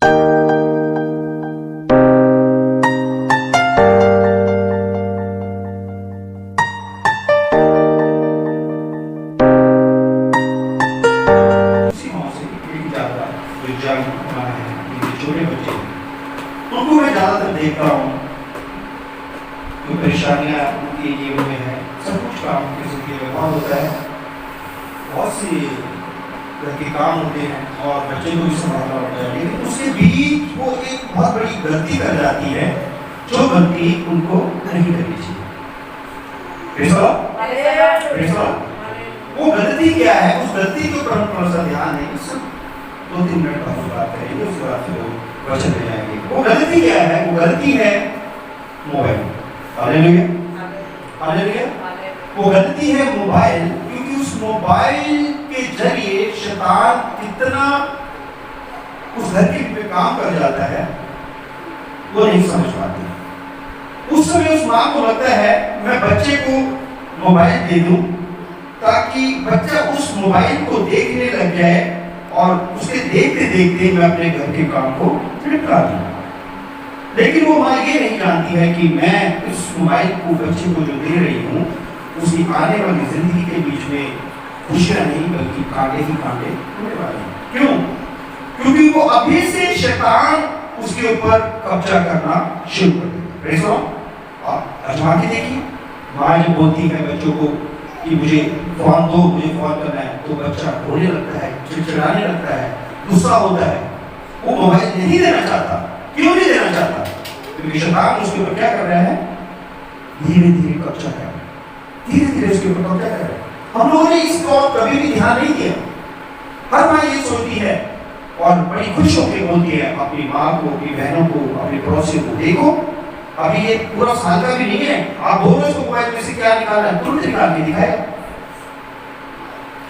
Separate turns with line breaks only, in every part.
छोटे बच्चे उनको मैं ज़्यादातर देखता हूँ, जो परेशानियाँ उनके जीवन में है, सब कुछ काम उनकी ज़िंदगी में बहुत होता है, बहुत सी घर के काम होते हैं और बच्चे को भी संभालना होता है, लेकिन उसके बीच वो एक बहुत बड़ी गलती कर जाती है, जो गलती उनको नहीं करनी चाहिए। वो गलती क्या है, उस गलती के ऊपर हम थोड़ा सा ध्यान देंगे, सिर्फ 2-3 मिनट बाद बात करेंगे, उसके बाद फिर वचन में जाएंगे। वो गलती क्या है? वो गलती है मोबाइल। Hallelujah, hallelujah. वो गलती है मोबाइल, क्योंकि उस मोबाइल के जरिए शैतान कितना उस धरती पे काम कर जाता है, वो नहीं समझ पाते। उस समय उस माँ को लगता है मैं बच्चे को मोबाइल दे दूं ताकि बच्चा उस मोबाइल को देखने लग जाए और उसके देखते देखते मैं अपने घर के काम को निपटा दूं। लेकिन वो माँ ये नहीं जानती है कि मैं इस मोबाइल को बच्चे को जो दे रही हूँ, उसकी आने वाली जिंदगी के बीच में खुशियां नहीं बल्कि कांटे ही कांटे होने वाले हैं। क्यों? क्योंकि वो अभी से शैतान उसके ऊपर कब्जा करना शुरू कर देगा। आप आजमा के देखिए, माँ जब बोलती है बच्चों को कि मुझे फोन दो, मुझे फोन करना है, तो बच्चा रोने लगता है, चिड़चिड़ाने लगता है, गुस्सा होता है, वो मोबाइल नहीं देना चाहता। क्यों नहीं देना चाहता? क्योंकि शैतान उसके ऊपर क्या कर रहा है? धीरे धीरे कब्जा कर रहा है, धीरे धीरे उसके ऊपर कब्जा कर रहा है। हम लोगों ने इस पर कभी भी ध्यान नहीं दिया। हर माँ ये सोचती है और बड़ी खुश होकर बोलती है अपनी माँ को, अपनी बहनों को, अपने पड़ोसियों को, देखो अभी ये पूरा साल का भी नहीं है, आप बोलो इसको मोबाइल में से क्या निकालना है, तुरंत निकाल के दिखाएगा।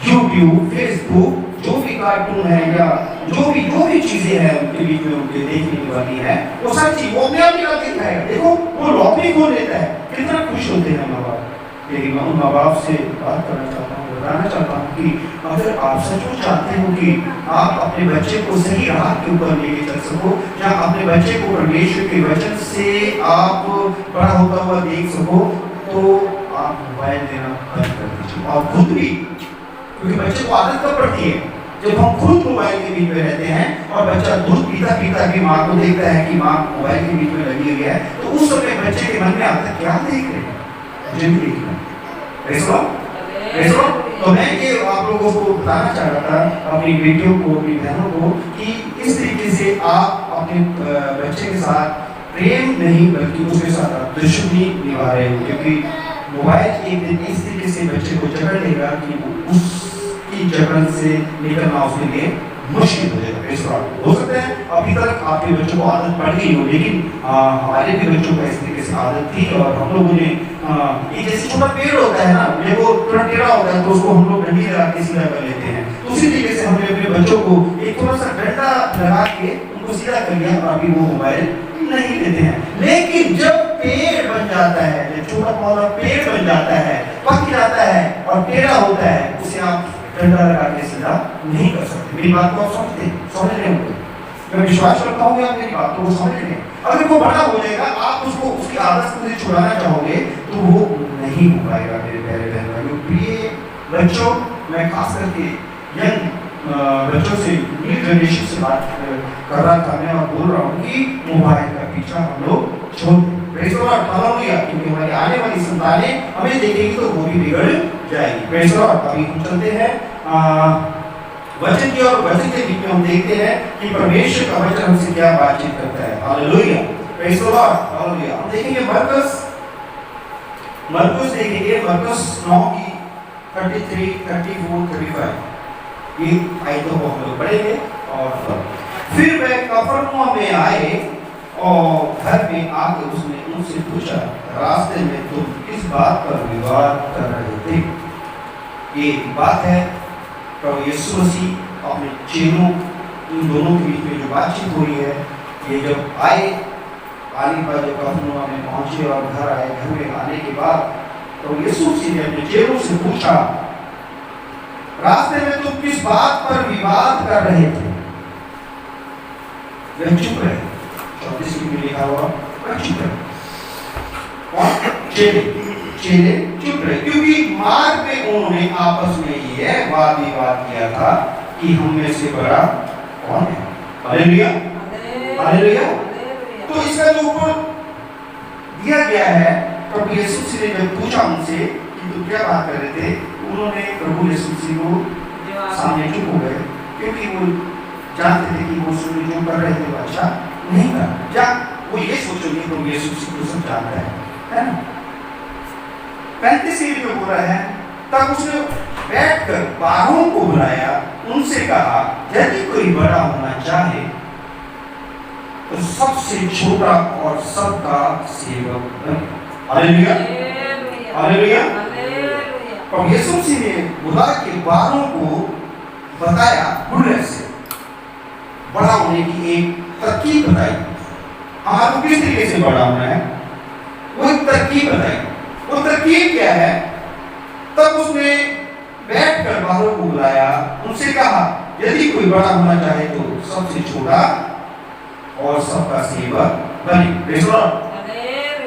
यूट्यूब, फेसबुक, जो भी कार्टून है या जो भी चीजें हैं उनके बीच में उनके देखने वाली है, वो सब चीज वो अपने आप निकाल के दिखाएगा। देखो वो लॉक भी खोल लेता है, कितना खुश होते हैं माँ बाप। लेकिन मैं उन माँ बाप से बात करना चाहता हूँ, बताना चाहता हूँ कि अगर आप सचमुच चाहते हो कि आप अपने बच्चे को सही राह के ऊपर लेके चल सको, या अपने बच्चे को परमेश्वर के वचन से आप बड़ा होता हुआ देख सको, तो आप मोबाइल देना बंद कर दीजिए। और खुद भी, क्योंकि बच्चे को आदत कब पड़ती है? जब हम खुद मोबाइल के बीच में रहते हैं और बच्चा दूध पीता पीता भी माँ को देखता है कि माँ मोबाइल के बीच में लगी हुई है, तो उस समय बच्चे के मन में आता है क्या देख रहे हैं, मुझे भी देखना है। तो मैं ये आप लोगों को बताना चाह रहा था, अपनी बेटियों को, अपनी बहनों को, कि इस तरीके से आप अपने बच्चे के साथ प्रेम नहीं बल्कि उसके साथ दुश्मनी निभा रहे हो, क्योंकि मोबाइल एक दिन इस तरीके से बच्चे को जकड़ लेगा कि उसकी जकड़ से निकलना उसके लिए मुश्किल हो जाएगा। हो सकता है अभी तक आपके बच्चों को आदत पड़ गई हो, लेकिन हमारे भी बच्चों को इस तरीके से आदत थी और हम लोगों ने ये जैसे छोटा पेड़ होता है ना, वो थोड़ा टेढ़ा होता है तो उसको हम लोग डंडी लगा के सीधा कर लेते हैं, तो उसी तरीके से हमने अपने बच्चों को एक थोड़ा सा डंडा लगा के उनको सीधा कर लिया और अभी वो मोबाइल नहीं लेते हैं। लेकिन जब पेड़ बन जाता है, जब छोटा पौधा पेड़ बन जाता है, पक जाता है और टेढ़ा होता है, उसे आप डंडा लगा के सीधा नहीं कर सकते। मेरी बात को आप समझ रहे होंगे, मैं विश्वास करता हूँ कि आप मेरी बातों को समझ रहे हैं। अगर वो बड़ा हो जाएगा, आप उसको उसकी आदत से छुड़ाना चाहोगे तो वो नहीं हो पाएगा। मेरे प्यारे बहन भाइयों, प्रिय बच्चों, मैं खास करके यंग बच्चों से, न्यू जनरेशन से बात कर रहा था मैं और बोल रहा हूँ कि मोबाइल का पीछा हम लोग छोड़ दें, क्योंकि हमारी आने वाली संतानें हमें देखेंगी तो वो भी बिगड़ जाएगी। अभी हम चलते हैं वचन की, और वचन के बीच में हम देखते हैं कि परमेश्वर का वचन हमसे क्या बातचीत करता है। Hallelujah, praise the Lord, hallelujah. हम देखेंगे मरकुस देखेंगे, मरकुस 9 की 33, 34, 35 ये आयतों को हम लोग पढ़ेंगे। और फिर वह कफरनहूम में आए और घर में आकर उसने उनसे पूछा, रास्ते में तुम किस बात पर विवाद कर रहे थे? ये बात है प्रभु यीशु मसीह अपने चेलों, इन दोनों के बीच में जो बातचीत हुई है। ये जब आए, आने पर जब कफरनहूम में पहुंचे और घर आए, घर में आने के बाद प्रभु यीशु मसीह ने अपने चेलों से पूछा, रास्ते में तुम किस बात पर विवाद कर रहे थे? वह चुप रहे। 34 में लिखा हुआ वह चुप रहे। कौन? चेले चुप रहे, क्योंकि मार्ग में उन्होंने आपस में यह वाद विवाद किया था कि हम में से बड़ा कौन है। Hallelujah, hallelujah. तो इसका जो ऊपर दिया गया है, प्रभु यीशु मसीह ने जब पूछा उनसे कि तुम क्या बात कर रहे थे, उन्होंने प्रभु यीशु मसीह को सामने चुप हो गए, क्योंकि वो जानते थे कि वो जो कर रहे थे वो अच्छा नहीं था। क्या वो ये सोचोगे प्रभु यीशु मसीह को सब जानता है ना। 35 में बोल रहा है, तब उसने बैठकर 12 को बुलाया, उनसे कहा यदि कोई बड़ा होना चाहे तो सबसे छोटा और सबका सेवक बने। Hallelujah, hallelujah. प्रभु यीशु मसीह ने बुला के 12 को बताया बुलने से बड़ा होने की एक तरकीब बताई। हमारे किस तरीके से बड़ा होना है वो एक तरकीब बताई। वो तरकीब क्या है? तब उसने बैठकर 12 को बुलाया, उनसे कहा यदि कोई बड़ा होना चाहे तो सबसे छोटा और सबका सेवक बने। Praise Lord,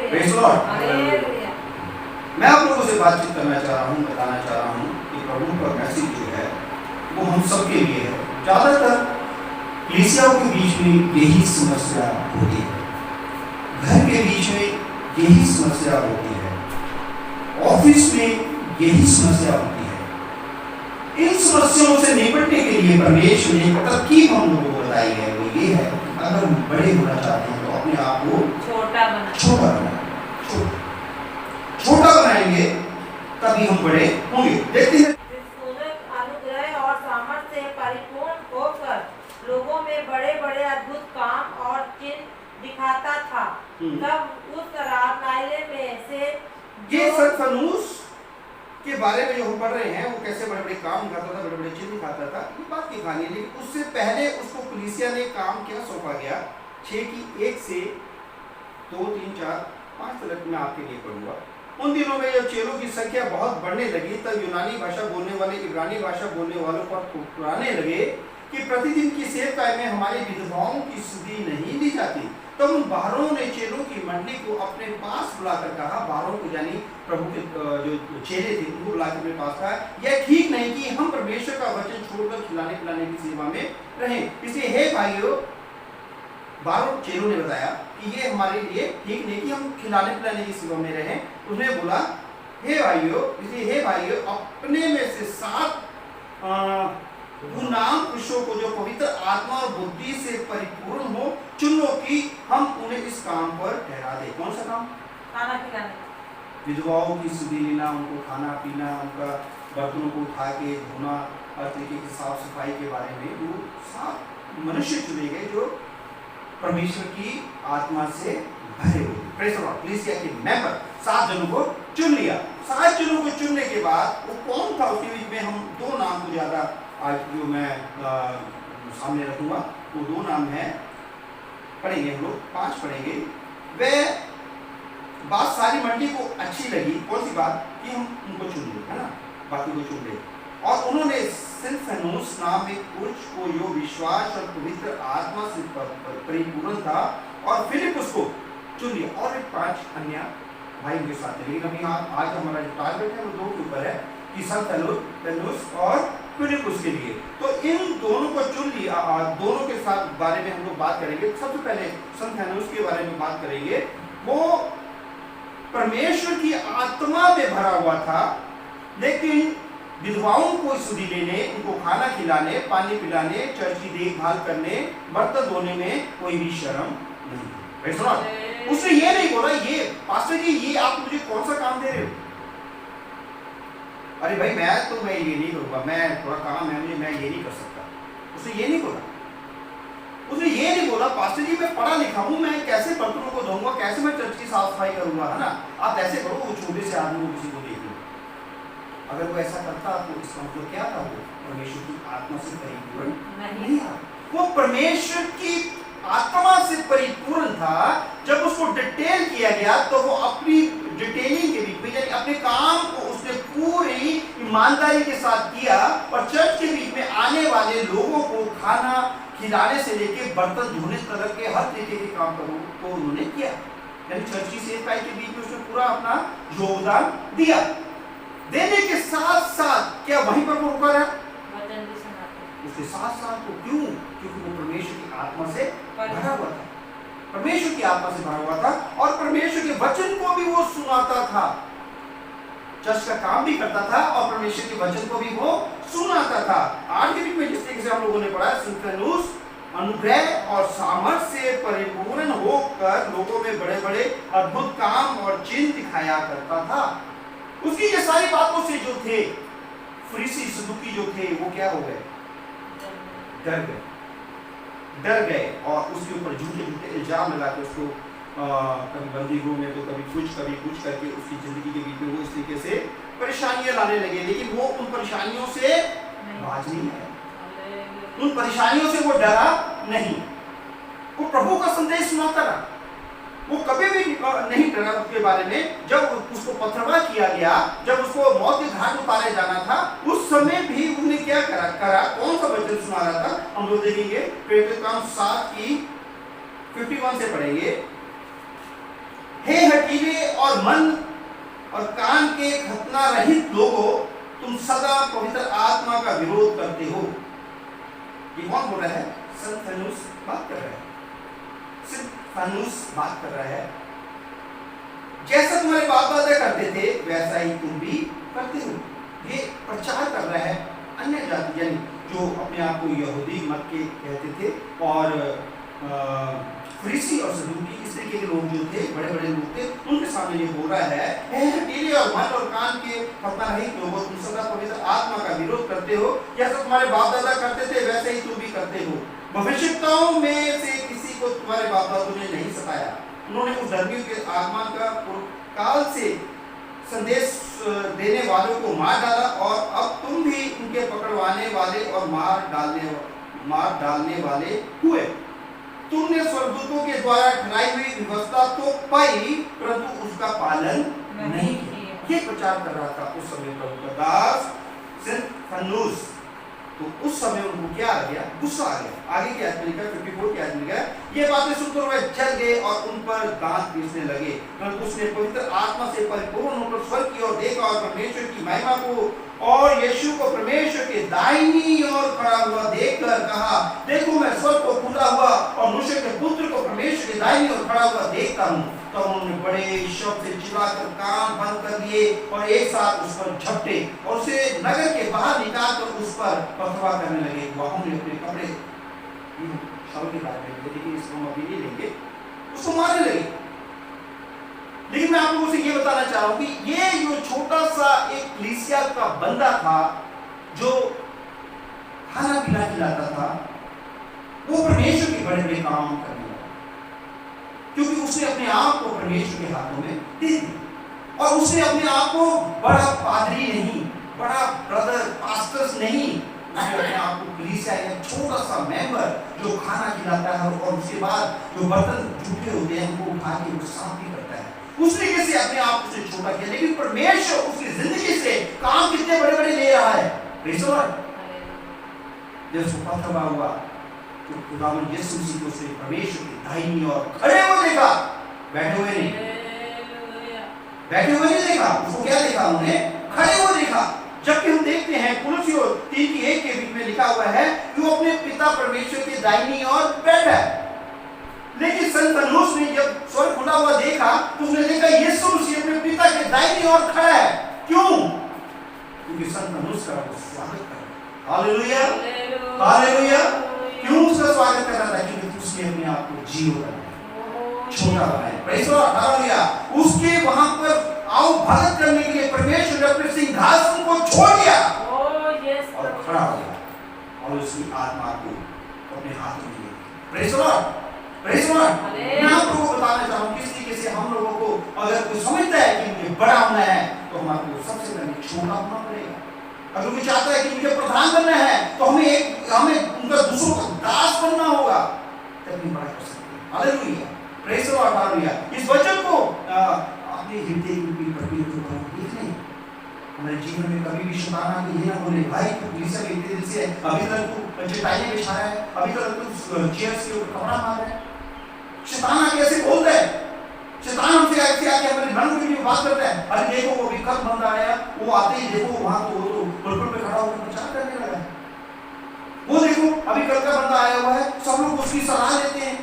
praise Lord. मैं आप लोगों से बातचीत करना चाह रहा हूँ, बताना चाह रहा हूँ कि प्रभु का मैसेज जो है वो हम सबके लिए है। ज्यादातर कलीसियाओं के बीच में यही समस्या होती है, घर के बीच में यही समस्या होती है, ऑफिस में यही समस्या होती है। इन समस्याओं से निपटने के लिए परमेश्वर ने एक तरकीब हम लोगों को बताई है, वो ये है अगर हम बड़े होना चाहते हैं तो अपने आप को छोटा बनाएंगे तभी हम बड़े होंगे। देखते हैं
अनुग्रह और सामर्थ्य से परिपूर्ण होकर लोगों में बड़े बड़े अद्भुत काम और चिन्ह दिखाता था। तब उस रात नाइले में से
ये स्तिफनुस के बारे में जो हम पढ़ रहे हैं वो कैसे बड़े बड़े काम दिखाता था, बड़े बड़े चिन्ह दिखाता था, ये बात की कहानी है। लेकिन उससे पहले उसको कलीसिया ने काम क्या सौंपा गया, 6 की 1 से 2 3 4 5 तक मैं आपके लिए पढ़ूंगा। उन दिनों में जब चेलों की संख्या बहुत बढ़ने लगी तब यूनानी भाषा बोलने वाले इब्रानी भाषा बोलने वालों पर पुकारने लगे कि प्रतिदिन की सेवकाई में हमारी विधवाओं की स्तुति नहीं दी जाती। तब उन 12 ने चेलों की मंडली को अपने पास बुलाकर कहा, 12 को यानी प्रभु के जो चेले थे उनको बुलाकर अपने पास कहा, यह ठीक नहीं कि हम परमेश्वर का वचन छोड़कर खिलाने पिलाने की सेवा में रहें। इसलिए हे भाइयों, 12 चेलों ने बताया कि ये हमारे लिए ठीक नहीं कि हम खिलाने पिलाने की सेवा में रहें। उसने बोला हे भाइयों, इसलिए हे भाइयों, अपने में से 7 गुणवान पुरुषों को जो पवित्र आत्मा और बुद्धि से परिपूर्ण हो चुनो कि हम उन्हें इस काम पर ठहरा दे। कौन सा काम?
खाना खिलाने,
विधवाओं की सुधि लेना, उनको खाना पीना, उनका बर्तनों को उठा के धोना, हर तरीके की साफ सफाई के बारे में वो 7 मनुष्य चुने गए जो परमेश्वर की आत्मा से भरे हुए। Praise Lord. कलीसिया के मेंबर 7 जनों को चुन लिया। 7 जनों को चुनने के बाद वो कौन था उसके बीच में हम 2 नाम को ज्यादा आज जो मैं सामने रखूंगा, वो 2 नाम हैं, पढ़ेंगे हम लोग 5 पढ़ेंगे। वे बात सारी मंडली को अच्छी लगी। कौन सी बात? कि हम उनको चुन ले, है ना, बाकी को चुन ले। और उन्होंने स्तिफनुस नाम एक पुरुष को जो विश्वास और पवित्र आत्मा से परिपूर्ण था और फिलिपुस को चुन लिया और 5 अन्य भाई के साथ। लेकिन अभी आज हमारा जो टारगेट है वो 2 के ऊपर है कि स्तिफनुस और फिलिपुस के लिए। तो इन दोनों को चुन लिया। दोनों के साथ बारे में हम लोग बात करेंगे। सबसे पहले स्तिफनुस के बारे में बात करेंगे। वो परमेश्वर की आत्मा में भरा हुआ था, लेकिन विधवाओं को स्तुति देने, उनको खाना खिलाने, पानी पिलाने, चर्च की देखभाल करने, बर्तन धोने में कोई भी शर्म नहीं। उसने ये नहीं बोला, ये पास्टर जी ये आप मुझे कौन सा काम दे रहे हो? अरे भाई मैं ये नहीं करूँगा, मैं थोड़ा काम है मुझे, मैं ये नहीं कर सकता। उसने ये नहीं बोला। उसने ये नहीं बोला पास्टर जी मैं पढ़ा लिखा हूँ, मैं कैसे बर्तनों को धोऊंगा, कैसे मैं चर्च की साफ सफाई करूंगा, है ना, आप ऐसे करो। वो छोटे से आदमी को किसी को देख लो, अगर वो ऐसा करता तो इसका मतलब क्या था? वो परमेश्वर की आत्मा से परिपूर्ण नहीं था। वो परमेश्वर की आत्मा से परिपूर्ण था। जब उसको डिटेल किया गया तो वो अपनी डिटेलिंग के बीच में, यानी अपने काम को उसने पूरी ईमानदारी के साथ किया और चर्च के बीच में आने वाले लोगों को खाना खिलाने से लेके बर्तन धोने तक के हर तरीके के काम को उन्होंने किया। यानी चर्च की सेवकाई के बीच में उसने पूरा अपना योगदान दिया। देने के साथ साथ क्या वहीं पर वो रुका रहा? उसके साथ साथ तो क्यों? क्योंकि वो परमेश्वर की आत्मा से भरा हुआ था, परमेश्वर की आत्मा से भरा हुआ था और परमेश्वर के वचन को भी वो सुनाता था। चर्च का काम भी करता था और परमेश्वर के वचन को भी वो सुनाता था। आज के दिन में जिस तरीके से हम लोगों ने पढ़ा, सिलवानुस अनुग्रह और सामर्थ्य से परिपूर्ण होकर लोगों में बड़े बड़े अद्भुत काम और चिन्ह दिखाया करता था। उसकी ये सारी बातों से जो थे फरीसी सदूकी जो थे वो क्या हो गए? डर गए और उसके ऊपर झूठे झूठे इल्जाम लगा के उसको कभी बंदी गृह में तो कभी कुछ करके उसकी जिंदगी के बीच में वो इस तरीके से परेशानियां लाने लगे। लेकिन वो उन परेशानियों से बाज नहीं आया, उन परेशानियों से वो डरा नहीं, वो प्रभु का संदेश सुनाता रहा। वो कभी भी नहीं डरा उसके बारे में। जब उसको पथरवाह किया गया, जब उसको मौत के घाट उतारे जाना था, उस समय भी उन्हें क्या करा? कौन सा वचन सुना रहा था? हम लोग देखेंगे प्रेरित काम 7 की 51 से पढ़ेंगे। हे हठीले और मन और कान के खतना रहित लोगों, तुम सदा पवित्र आत्मा का विरोध करते हो। ये कौन बोल रहा है? सिलवानुस बात कर रहा है। सिलवानुस बात कर रहा है। जैसा तुम्हारे बाप दादा करते थे वैसा ही तुम भी करते हो। ये प्रचार कर रहा है अन्य जाति, यानी जो अपने आप को यहूदी मत के कहते थे और फरीसी और सदूकी इस तरीके के लोग जो थे, बड़े बड़े लोग थे, उनके सामने ये बोल रहा है, हठीले और मन और कान के खतना रहित लोगों, तुम सदा पवित्र आत्मा का विरोध करते हो। जैसा तुम्हारे बाप दादा करते थे वैसे ही तुम भी करते हो। भविष्यताओं में से किसी को तुम्हारे बाप दादों ने नहीं सताया। उन्होंने उस धर्मियों के आगमन का काल से संदेश देने वालों को मार डाला और अब तुम भी उनके पकड़वाने वाले और मार डालने वाले हुए। तुमने स्वर्गदूतों के द्वारा ठहराई हुई व्यवस्था तो पाई, परंतु उसका पालन नहीं किया। ये प्रचार कर रहा था उस समय प्रभु का दास सिलवानुस। तो उस समय उनको क्या आ गया? गुस्सा आ गया। आगे क्या लिखा? 54 क्या लिखा? ये बातें सुनकर वे जल गए और उन पर दांत पीसने लगे। परंतु उसने पवित्र आत्मा से परिपूर्ण होकर स्वर्ग की ओर देखा और परमेश्वर की महिमा को और यीशु को परमेश्वर के दाहिनी ओर खड़ा हुआ देखकर कहा, देखो मैं स्वर्ग को खुला हुआ और मनुष्य के पुत्र को परमेश्वर के दाहिनी ओर खड़ा हुआ देखता हूँ। तो उन्होंने बड़े शब्द से चिल्लाकर कान बंद कर दिए और एक साथ उस पर झपटे और उसे नगर के बाहर निकालकर उस पर पथरवाह करने लगे। वहां ने अपने कपड़े शव के बारे में, लेकिन इसको हम अभी नहीं लेंगे, उसको मारने लगे। लेकिन मैं आप लोगों से ये बताना चाह रहा हूं कि ये जो छोटा सा एक कलीसिया का बंदा था जो खाना पीना खिलाता था, वो परमेश्वर के बड़े बड़े काम करने लगा, क्योंकि उसने अपने आप को परमेश्वर के हाथों में दे दिया। और उसने अपने आप को बड़ा पादरी नहीं, बड़ा ब्रदर पास्टर्स नहीं, उसने अपने आप को कलीसिया या छोटा सा मेंबर जो खाना खिलाता है और उसके बाद जो बर्तन झूठे होते हैं उनको उठा के वो साफ भी करता है, उसने कैसे अपने आप को छोटा किया। लेकिन परमेश्वर उसकी जिंदगी से काम कितने बड़े बड़े ले रहा है। जब उसको पथरवाह हुआ तो खुदावंद यीशु मसीह को उसने परमेश्वर की दाहिनी ओर खड़े हुए देखा, बैठे हुए नहीं देखा। उसको क्या देखा? उन्हें खड़े हुए देखा। जबकि हम देखते हैं कुलुस्सियों 3:1 के बीच में लिखा हुआ है कि वो अपने पिता परमेश्वर की दाहिनी ओर बैठा है। लेकिन सिलवानुस ने जब स्वर्ग खुला हुआ देखा तो उसने देखा यीशु मसीह अपने पिता के दाहिनी ओर खड़ा है। क्यों? क्योंकि सिलवानुस का स्वागत कर रहा है। Hallelujah, hallelujah. क्यों उसका स्वागत कर रहा था? क्योंकि उसने अपने आप को जीव बनाया, छोटा बनाया। Praise Lord, hallelujah. उसके वहां पर आओ भगत करने के लिए परमेश्वर ने अपने सिंहासन को छोड़ दिया और खड़ा हो गया और उसकी आत्मा को अपने हाथ में लिया। Praise Lord, praise Lord. मैं आप लोगों को बताना चाहूँ किस तरीके से हम लोगों को अगर कोई समझता है कि मुझे बड़ा होना है तो हमारे सबसे पहले छोटा होना पड़ेगा। अगर कोई चाहता है कि मुझे प्रधान बनना है तो हमें उनका दूसरों का दास बनना होगा, तभी बड़ा कर सकते हैं। Hallelujah, praise Lord, hallelujah. इस वचन को अपने हृदय की पट्टी पर लिख लें। हमारे जीवन में कभी भी शैतान आके ये ना बोले, भाई तू कलीसिया में इतने दिन से है, अभी तक तू चटाइयाँ बिछा रहा है, अभी तक तू चेयर्स के ऊपर कपड़ा मार रहा है। शैतान आके ऐसे बोलता है, शैतान हमसे ऐसे आके हमारे मन में बात करता है, अरे देखो वो भी कब बंदा आया, वो आते ही देखो वहां तो वो तो पुलपुल पे खड़ा होकर प्रचार करने लगा है, वो देखो अभी कल का बंदा आया हुआ है, सब लोग उसकी सलाह लेते हैं।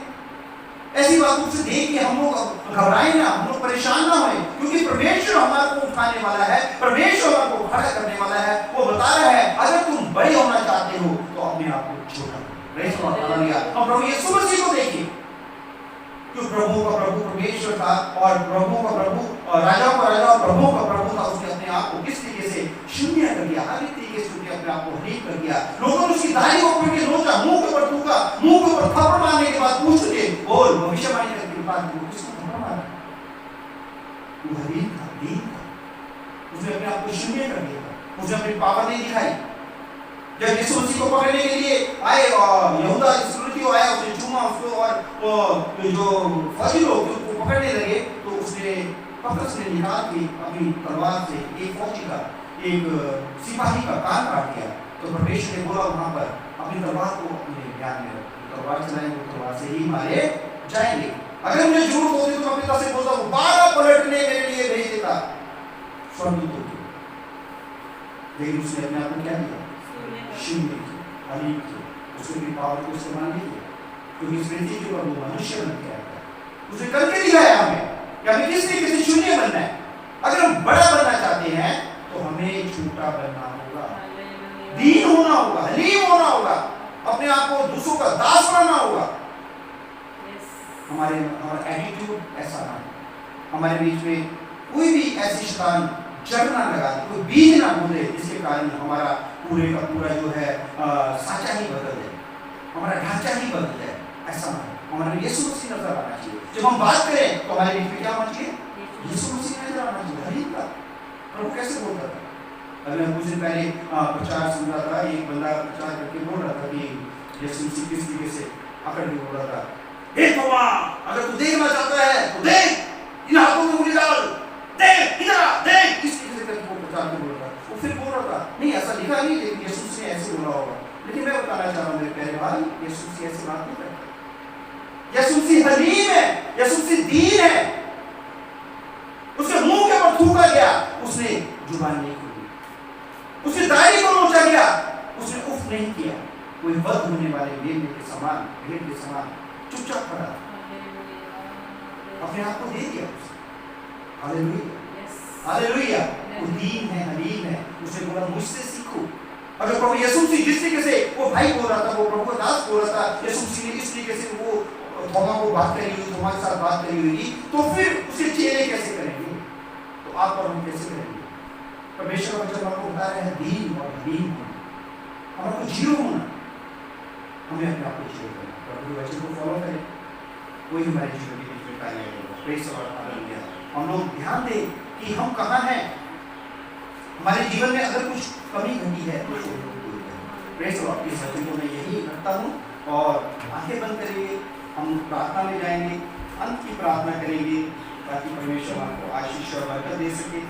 ऐसी बातों से देख के हम लोग घबराए ना, हम लोग परेशान ना होए, क्योंकि परमेश्वर हमारे को उठाने वाला है, परमेश्वर हमारे को खड़ा करने वाला है। वो बता रहा है अगर तुम बड़े होना चाहते हो तो अपने आप को छोटा करो। हम प्रभु यीशु मसीह को देखिए, जो प्रभु का प्रभु परमेश्वर था और प्रभु का प्रभु और राजा का राजा और प्रभु का प्रभु था। उसने अपने आप को किस तरीके से शून्य कर दिया, हर तरीके से उसने अपने आप को हनीफ कर दिया। लोगों ने उसकी दाढ़ी को पकड़ के नोचा, मुंह के ऊपर थूका, मुंह के ऊपर थप्पड़ मारने के बाद पूछते बोल भविष्यवाणी करके बात की, किसको थप्पड़ मारा? वो हनीफ था, दीन था, उसने अपने आप को शून्य कर दिया, उसने अपनी पावर नहीं दिखाई। जब यीशु मसीह को पकड़ने के लिए आए और यहूदा इस्करियोती आया, उसने चूमा उसको और जो फौजी लोग उसको पकड़ने लगे तो उसने पतरस ने निकाल के अपनी तलवार से एक फौजी का, एक सिपाही का कान काट दिया। तो परमेश्वर ने बोला वहां पर अपनी तलवार को अपने ध्यान में रखो, तलवार चलाएंगे तो तलवार से ही मारे जाएंगे। अगर मुझे जरूरत होती तो मैं पिता से बोलता हूँ 12 पलटने मेरे लिए भेज देता स्वर्गदूतों को, लेकिन उसने अपने आप को क्या दिया? शून्य की, हनीफ की, उसने भी पावर को इस्तेमाल नहीं किया, क्योंकि इस पृथ्वी के ऊपर वो मनुष्य बन के आया था। उसने करके दिखाया हमें कि हमें किस तरीके से शून्य बनना है। अगर हम बड़ा बनना चाहते हैं तो हमें छोटा बनना होगा, दीन होना होगा, हलीम होना होगा, अपने आप को दूसरों का दास बनाना होगा। हमारा एटीट्यूड ऐसा ना हो, हमारे बीच में कोई भी ऐसी शैतान जड़ ना लगा, कोई बीज ना बोले जिसके कारण हमारा पूरे का पूरा जो है साचा ही बदल जाए, हमारा ढांचा ही बदल जाए। ऐसा ना हो, हमारे यीशु मसीह नजर आना चाहिए। जब हम बात करें तो हमारे बीच में क्या होना चाहिए? यीशु मसीह नजर आना चाहिए। हरीफ का प्रभु कैसे बोलता था? अभी कुछ दिन पहले प्रचार सुन रहा था, एक बंदा प्रचार करके बोल रहा था कि यीशु मसीह किस तरीके से आकर के बोल रहा था, हे तोमा अगर तू देखना चाहता है तो देख, इन हाथों में उंगली डाल, देख इधर आ, देख, इस तरीके से करके वो प्रचार के बोल रहा था। वो फिर बोल रहा था, नहीं ऐसा लिखा नहीं, लेकिन यीशु मसीह ऐसे बोला होगा। लेकिन मैं बताना चाह रहा हूँ मेरे प्यारे भाई, यीशु मसीह ऐसी बात नहीं करता। यीशु मसीह हलीम है, यीशु मसीह दीन है। उसके मुंह के ऊपर थूका गया, उसने जुबान नहीं खोली, उसकी दाढ़ी को नोचा गया, उसने उफ नहीं किया। कोई वध होने वाले मेमने के समान, भेड़ के समान चुपचाप खड़ा, अपने आप को दे दिया। Hallelujah, hallelujah. वो दीन है, हलीम है। उसने बोला मुझसे सीखो। अगर प्रभु यीशु मसीह जिस तरीके से वो भाई बोल रहा था, वो प्रभु का दास बोल रहा था, यीशु मसीह ने इस तरीके से वो थोमा को बात करी हुई, थोमा के साथ बात करी हुई, तो फिर उसके चेले कैसे करेंगे? तो आप और हम कैसे करेंगे? परमेश्वर का वचन आपको बता रहे हैं दीन और हलीम होना, हमारा जीरो होना, हमें अपने आप को जीरो करना, प्रभु के वचन को फॉलो करें, कोई हमारे जीवन के बीच में कार्य नहीं होगा। Praise the Lord, hallelujah. हम लोग ध्यान दें कि हम कहाँ हैं। हमारे जीवन में अगर कुछ कमी घटी है तो प्रेज़ द लॉर्ड। इस वचन को मैं यही रखता हूँ और आंखें बंद करेंगे, हम प्रार्थना में जाएंगे, अंत की प्रार्थना करेंगे ताकि परमेश्वर आपको आशीष और बरकत दे सके।